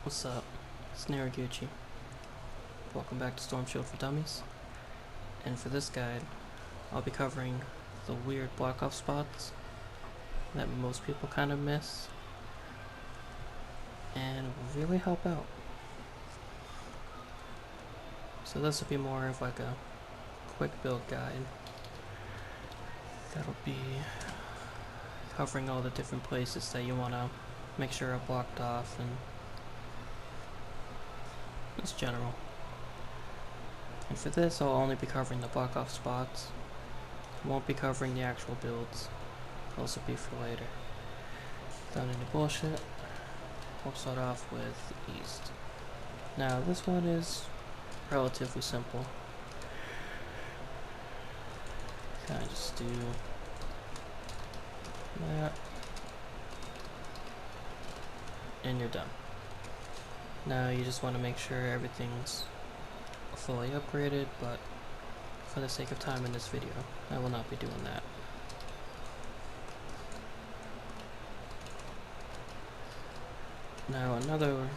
What's up? It's Naraguchi. Welcome back to Storm Shield for Dummies. And for this guide, I'll be covering the weird block off spots that most people kind of miss and will really help out. So this will be more of like a quick build guide that'll be covering all the different places that you want to make sure are blocked off, and it's general. And for this, I'll only be covering the block off spots. Won't be covering the actual builds. Those will be for later. Without any bullshit, we'll start off with East. Now this one is relatively simple. Kind of just do that, and you're done. Now you just want to make sure everything's fully upgraded, but for the sake of time in this video, I will not be doing that. Now another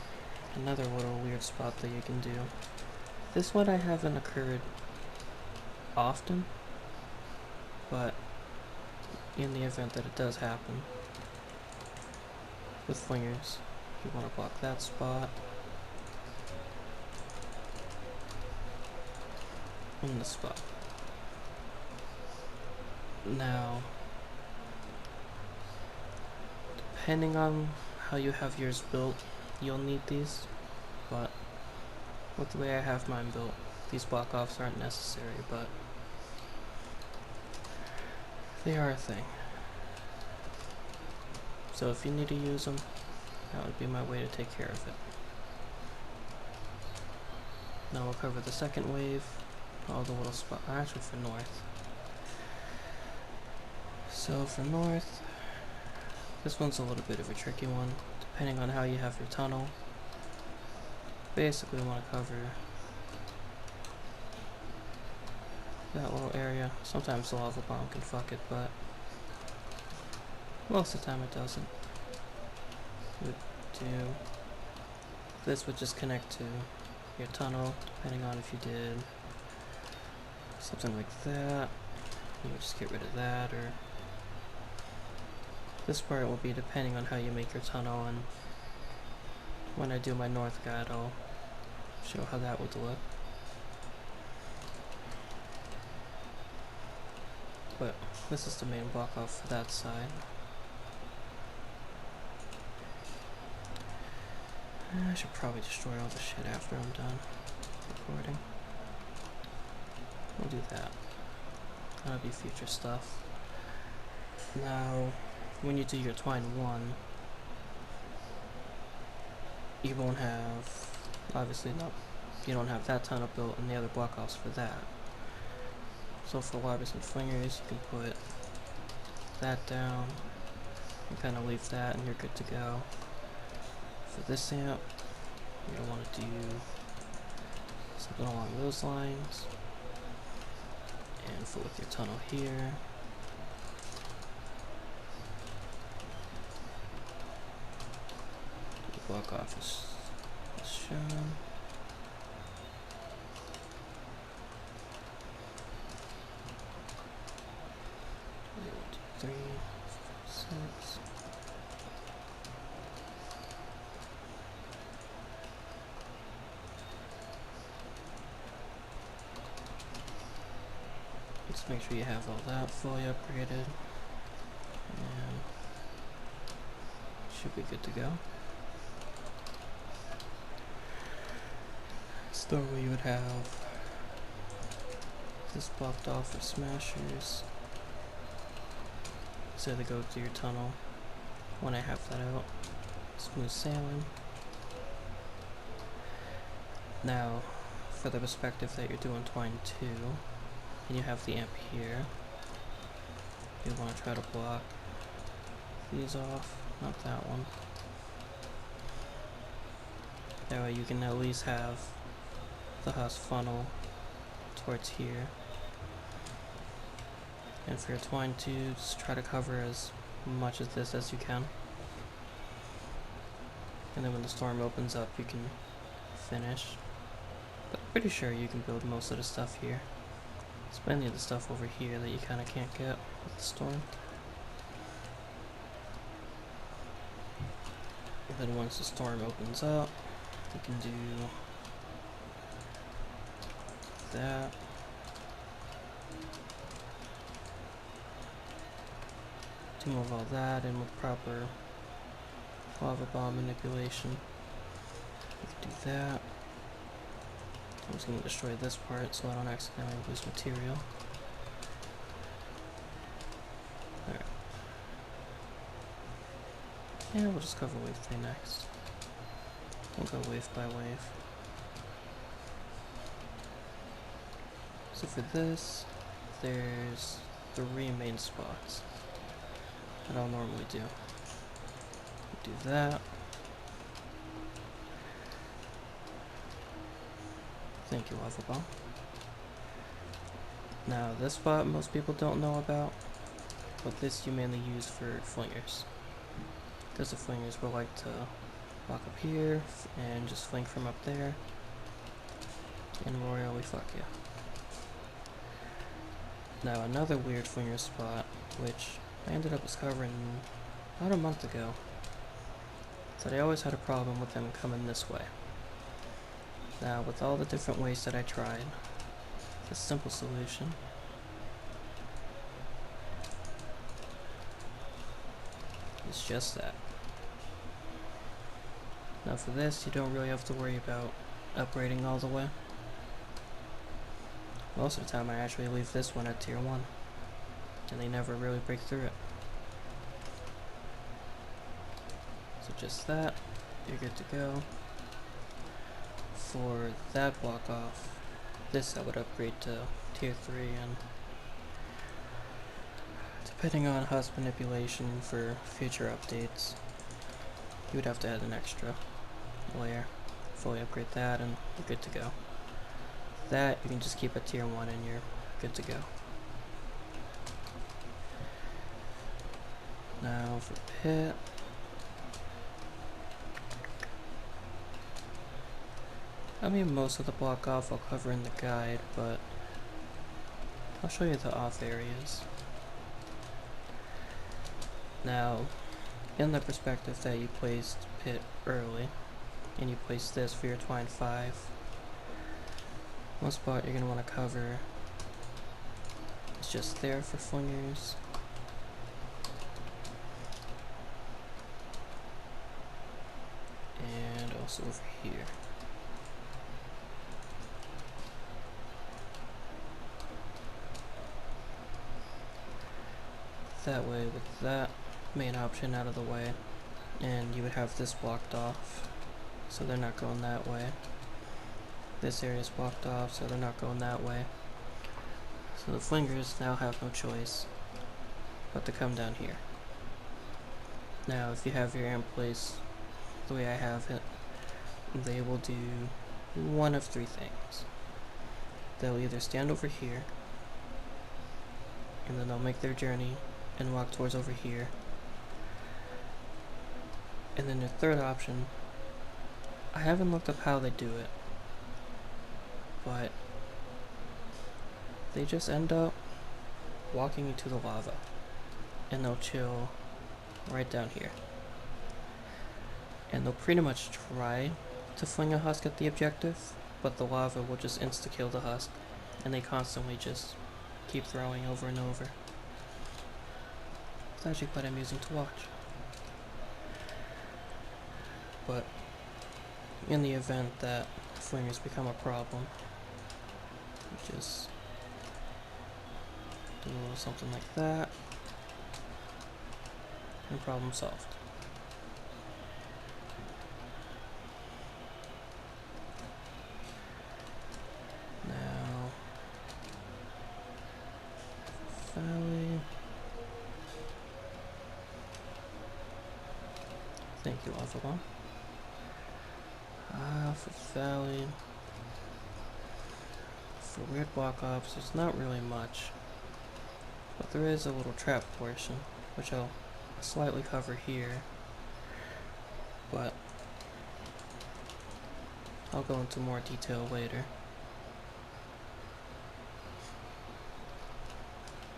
little weird spot that you can do. This one I haven't occurred often, but in the event that it does happen, with flingers, you want to block that spot and the spot. Now, depending on how you have yours built, you'll need these, but with the way I have mine built, these block offs aren't necessary, but they are a thing. So if you need to use them, that would be my way to take care of it. Now we'll cover the second wave, all the little spots, actually for north. So for north, this one's a little bit of a tricky one, depending on how you have your tunnel. Basically want to cover that little area. Sometimes the lava bomb can fuck it, but most of the time it doesn't. This would just connect to your tunnel, depending on if you did something like that. You would just get rid of that, or this part will be depending on how you make your tunnel, and when I do my north guide, I'll show how that would look. But this is the main block off for that side. I should probably destroy all the shit after I'm done recording. We'll do that. That'll be future stuff. Now, when you do your Twine 1, you won't have, obviously not, you don't have that tunnel built and the other block offs for that. So for larvas and flingers, you can put that down and kind of leave that, and you're good to go. For this amp, you're gonna want to do something along those lines, and fill with your tunnel here. The block off is shown. 3, 6. Just make sure you have all that fully upgraded, and should be good to go. So we would have this blocked off for smashers, so they go through your tunnel. When I have that out, smooth sailing. Now, for the perspective that you're doing Twine 2, and you have the amp here, you want to try to block these off, not that one. That way you can at least have the husk funnel towards here. And for your Twine 2, just try to cover as much of this as you can. and then when the storm opens up you can finish. But I'm pretty sure you can build most of the stuff here. There's plenty of the stuff over here that you kind of can't get with the storm. And then once the storm opens up, you can do that. To move all that in with proper lava bomb manipulation. You can do that. I'm just going to destroy this part so I don't accidentally lose material. Alright. Yeah, we'll just cover wave 3 next. We'll go wave by wave. So for this, there's 3 main spots that I'll normally do. Do that. Thank you, Lava Bomb. Now, this spot most people don't know about, but this you mainly use for flingers. Because the flingers will like to walk up here and just fling from up there and royally fuck you. Now, another weird flinger spot, which I ended up discovering about a month ago, that I always had a problem with them coming this way. Now, with all the different ways that I tried, the simple solution is just that. Now for this, you don't really have to worry about upgrading all the way. Most of the time I actually leave this one at tier 1, and they never really break through it. So just that, you're good to go. For that block off, this I would upgrade to tier 3, and depending on husk manipulation for future updates, you would have to add an extra layer. Fully upgrade that and you're good to go. That you can just keep at tier 1 and you're good to go. Now for pit, I mean, most of the block off I'll cover in the guide, but I'll show you the off areas. Now, in the perspective that you placed pit early, and you place this for your Twine 5, one spot you're going to want to cover is just there for flingers. And also over here. That way, with that main option out of the way, and you would have this blocked off, so they're not going that way. This area is blocked off, so they're not going that way. So the flingers now have no choice but to come down here. Now, if you have your amp placed the way I have it, they will do one of 3 things. They'll either stand over here, and then they'll make their journey and walk towards over here. And then the third option, I haven't looked up how they do it, but they just end up walking into the lava, and they'll chill right down here. And they'll pretty much try to fling a husk at the objective, but the lava will just insta-kill the husk, and they constantly just keep throwing over and over. It's actually quite amusing to watch. But in the event that flingers become a problem, you just do a little something like that, and problem solved. Now, Valley. Thank you, Lava Bomb. For Valley. For weird block ops, there's not really much. But there is a little trap portion, which I'll slightly cover here. But I'll go into more detail later.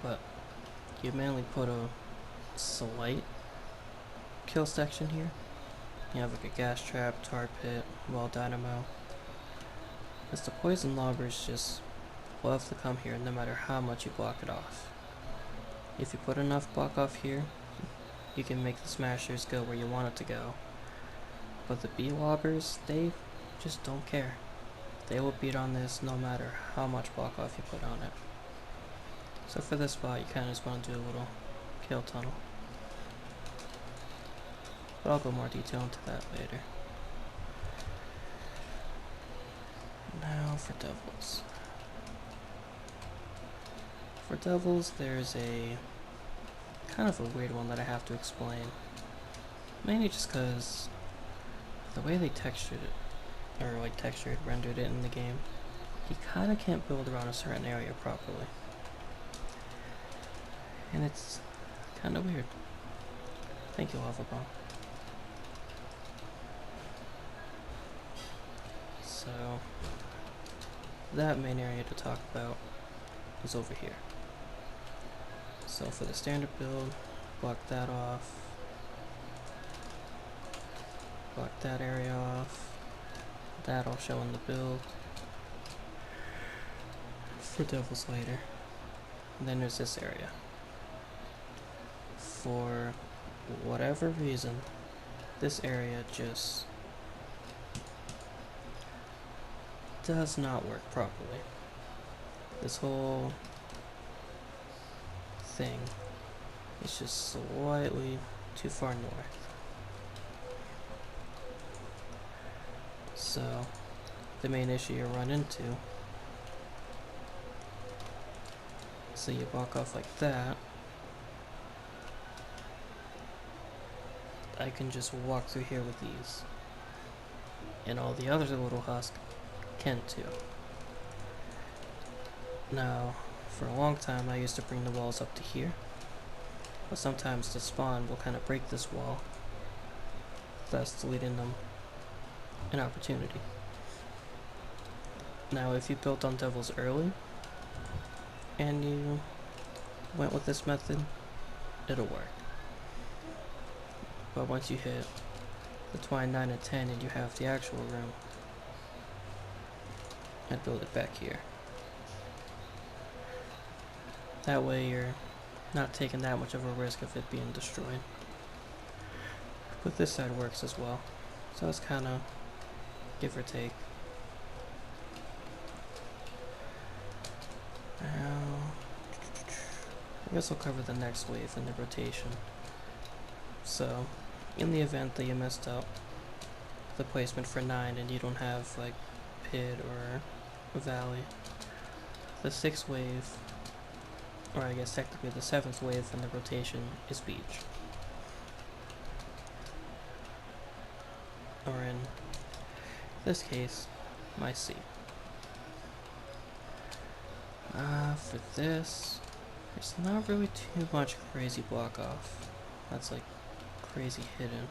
But you mainly put a slight kill section here. You have like a gas trap, tar pit, wall dynamo. As the poison lobbers just love to come here no matter how much you block it off. If you put enough block off here, you can make the smashers go where you want it to go. But the bee lobbers, they just don't care. They will beat on this no matter how much block off you put on it. So for this spot, you kind of just want to do a little kill tunnel. But I'll go more detail into that later. Now for devils. For devils, there's a kind of a weird one that I have to explain. Mainly just because the way they textured it, or like rendered it in the game, you kind of can't build around a certain area properly. And it's kind of weird. Thank you, Lava Bomb. So, that main area to talk about is over here. So for the standard build, block that off. Block that area off. That I'll show in the build. For devils later. And then there's this area. For whatever reason, this area just does not work properly. This whole thing is just slightly too far north. So the main issue you run into, so you walk off like that, I can just walk through here with ease, and all the other little husks can too. Now, for a long time I used to bring the walls up to here, but sometimes the spawn will kind of break this wall, thus deleting them an opportunity. Now, if you built on devils early, and you went with this method, it'll work. But once you hit the Twine 9 and 10 and you have the actual room, I'd build it back here. That way you're not taking that much of a risk of it being destroyed. But this side works as well, so it's kind of give or take. Now, I guess I'll cover the next wave in the rotation. So, in the event that you messed up the placement for 9 and you don't have like pit or valley, the 6th wave, or I guess technically the 7th wave in the rotation, is beach. Or in this case, my C. For this, there's not really too much crazy block off. That's like crazy hidden.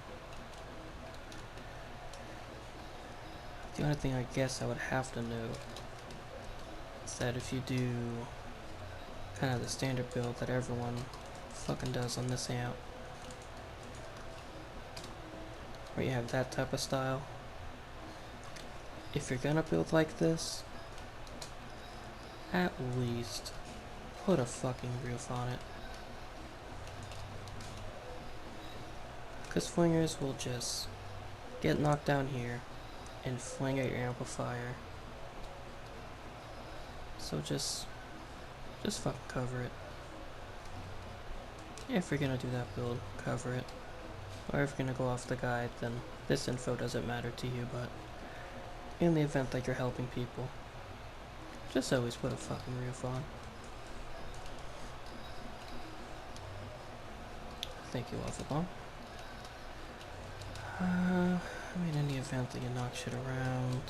The only thing I guess I would have to know is that if you do kind of the standard build that everyone fucking does on this amp, where you have that type of style, if you're gonna build like this, at least put a fucking roof on it. Because flingers will just get knocked down here and fling at your amplifier. So just fucking cover it. If you're gonna do that build, cover it. Or if you're gonna go off the guide, then this info doesn't matter to you, but in the event that you're helping people, just always put a fucking roof on. Thank you, Lava Bomb. I mean, in the event that you knock shit around,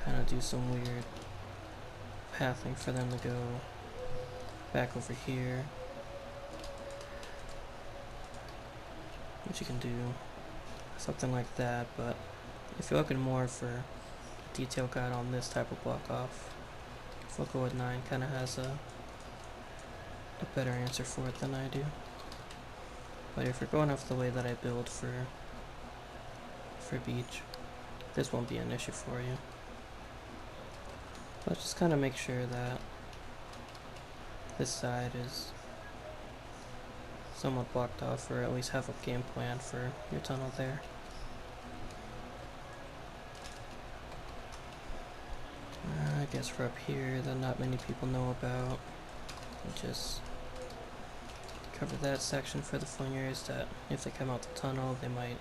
kind of do some weird pathing for them to go back over here. which you can do something like that, but if you're looking more for a detailed guide on this type of block off, Focal 9 kind of has a better answer for it than I do. But if you're going off the way that I build for beach, this won't be an issue for you. But just kind of make sure that this side is somewhat blocked off, or at least have a game plan for your tunnel there. I guess for up here that not many people know about, just cover that section for the flingers, that if they come out the tunnel they might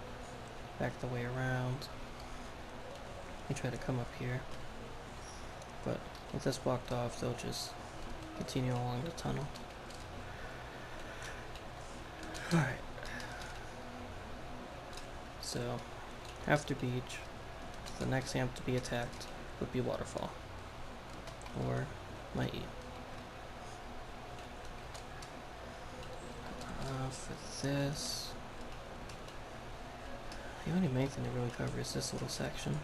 back the way around and try to come up here. But with this blocked off, they'll just continue along the tunnel. Alright. So, after beach, the next amp to be attacked would be Waterfall. Or my E. For this, the only main thing to really cover is this little section.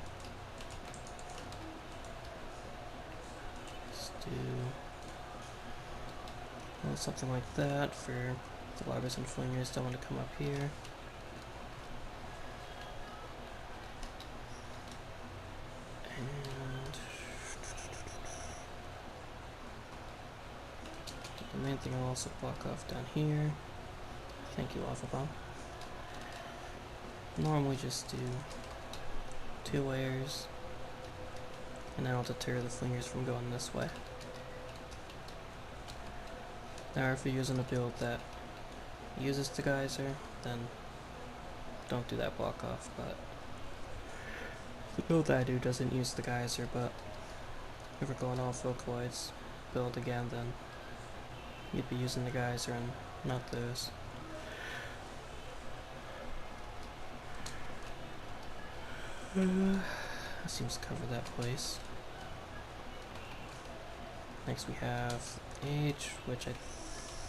Let's do something like that for the lobbers and flingers. Don't want to come up here. And the main thing will also block off down here. Thank you, Lava Bomb. Normally just do 2 layers, and that'll deter the flingers from going this way. Now if you're using a build that uses the geyser, then don't do that block off, but the build that I do doesn't use the geyser, but if we're going all Vocaloids build again, then you'd be using the geyser and not those. That seems to cover that place. Next we have H, which I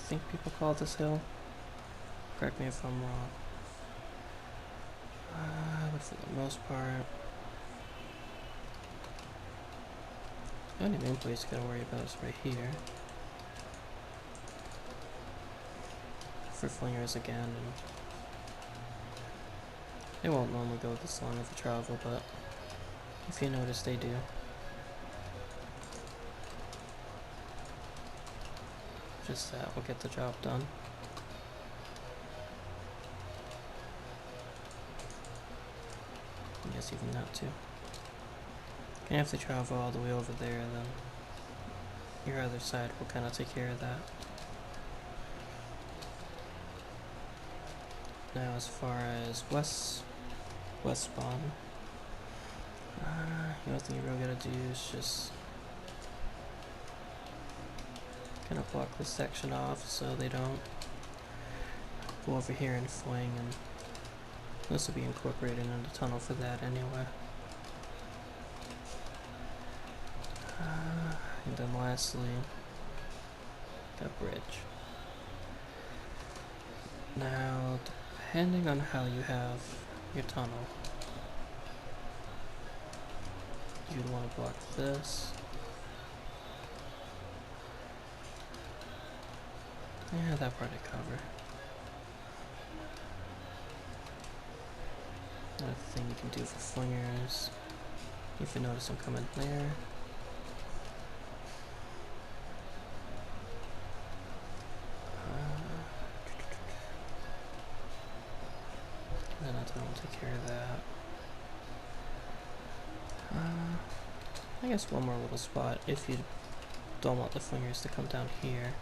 think people call this hill. Correct me if I'm wrong. But for the most part, the only main place you gotta worry about is right here. For flingers again, and they won't normally go this long if you travel, but if you notice, they do. Just that will get the job done. Yes, even that too. And if they travel all the way over there, then your other side will kind of take care of that. Now as far as west spawn, the only thing you really gotta do is just kind of block this section off so they don't go over here and fling, and this will be incorporated in the tunnel for that anyway. And then lastly, that bridge. Now, depending on how you have your tunnel, you'd want to block this. Yeah, that part I cover. Another thing you can do for flingers, if you notice them coming there. Then I don't take care of that. I guess one more little spot if you don't want the flingers to come down here.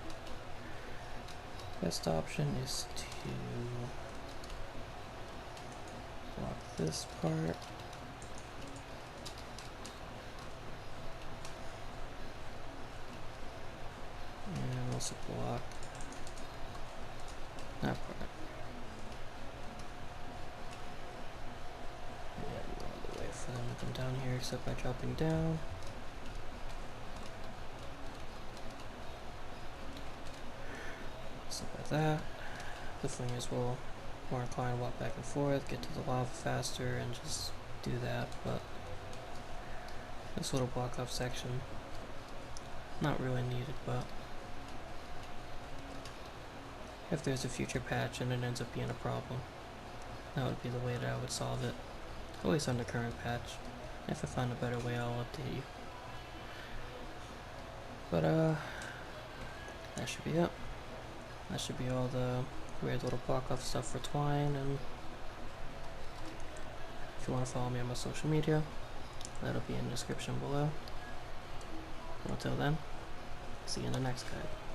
Best option is to block this part. And also block that part. And no other way for them to come down here except by dropping down. So by that, the flingers will more inclined to walk back and forth, get to the lava faster, and just do that. But this little block off section, not really needed, but if there's a future patch and it ends up being a problem, that would be the way that I would solve it. At least on the current patch. If I find a better way, I'll update you. But that should be it. That should be all the weird little block off stuff for Twine. And if you want to follow me on my social media, that'll be in the description below. Until then, see you in the next guide.